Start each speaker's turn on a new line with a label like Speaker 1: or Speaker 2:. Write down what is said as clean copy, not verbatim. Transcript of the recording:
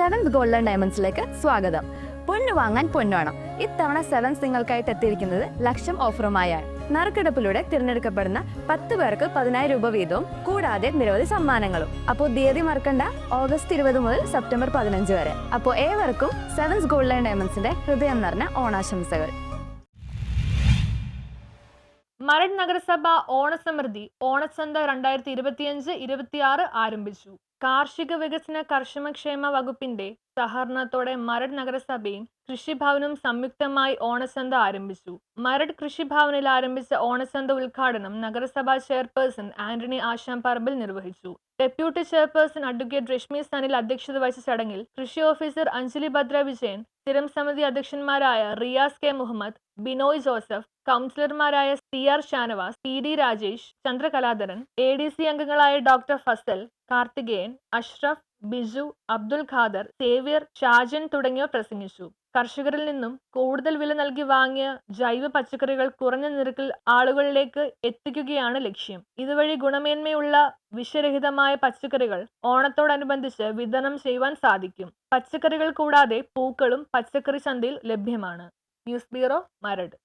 Speaker 1: Seventh golden ഡയമണ്ട്സിലേക്ക് സ്വാഗതം. പൊന്നു വാങ്ങാൻ പൊന്നുവേണം. ഇത്തവണ സെവൻസ് നിങ്ങൾക്കായിട്ട് എത്തിയിരിക്കുന്നത് ലക്ഷം ഓഫറുമായാണ്. നറുക്കെടുപ്പിലൂടെ തിരഞ്ഞെടുക്കപ്പെടുന്ന 10 പേർക്ക് 10,000 രൂപ വീതവും കൂടാതെ നിരവധി സമ്മാനങ്ങളും. അപ്പോൾ തീയതി മറക്കണ്ട, ഓഗസ്റ്റ് 20 മുതൽ സെപ്റ്റംബർ 15 വരെ. അപ്പോൾ ഏവർക്കും സെവൻസ് ഗോൾഡൻ ഡയമണ്ട്സിന്റെ ഹൃദയം നിറഞ്ഞ ഓണാശംസകൾ.
Speaker 2: മരട് നഗരസഭ ഓണസമൃദ്ധി ഓണച്ചന്ത 2025-26 ആരംഭിച്ചു. കാർഷിക വികസന കർഷകക്ഷേമ വകുപ്പിന്റെ സഹകരണത്തോടെ മരട് നഗരസഭയും കൃഷിഭവനും സംയുക്തമായി ഓണച്ചന്ത ആരംഭിച്ചു. മരട് കൃഷിഭവനിൽ ആരംഭിച്ച ഓണച്ചന്ത ഉദ്ഘാടനം നഗരസഭാ ചെയർപേഴ്സൺ ആന്റണി ആശാംപറമ്പിൽ നിർവഹിച്ചു. Deputy chairperson advocate Rashmi Sanil അധ്യക്ഷത വഹിച്ച ചടങ്ങിൽ കൃഷി ഓഫീസർ അഞ്ജലി ഭദ്ര വിജയൻ, സ്ഥിരം സമിതി അധ്യക്ഷന്മാരായ റിയാസ് കെ മുഹമ്മദ്, ബിനോയ് ജോസഫ്, കൗൺസിലർമാരായ CR Shanavas, PD Rajesh, Chandrakaladharan, ADC അംഗങ്ങളായ ഡോക്ടർ ഫസൽ, കാർത്തികേയൻ, അഷ്റഫ്, ബിജു, അബ്ദുൽ ഖാദർ, സേവ്യർ, ഷാജൻ തുടങ്ങിയവർ പ്രസംഗിച്ചു. കർഷകരിൽ നിന്നും കൂടുതൽ വില നൽകി വാങ്ങിയ ജൈവ പച്ചക്കറികൾ കുറഞ്ഞ നിരക്കിൽ ആളുകളിലേക്ക് എത്തിക്കുകയാണ് ലക്ഷ്യം. ഇതുവഴി ഗുണമേന്മയുള്ള വിഷരഹിതമായ പച്ചക്കറികൾ ഓണത്തോടനുബന്ധിച്ച് വിതരണം ചെയ്യുവാൻ സാധിക്കും. പച്ചക്കറികൾ കൂടാതെ പൂക്കളും പച്ചക്കറി ചന്തയിൽ ലഭ്യമാണ്. News bureau, Maradu.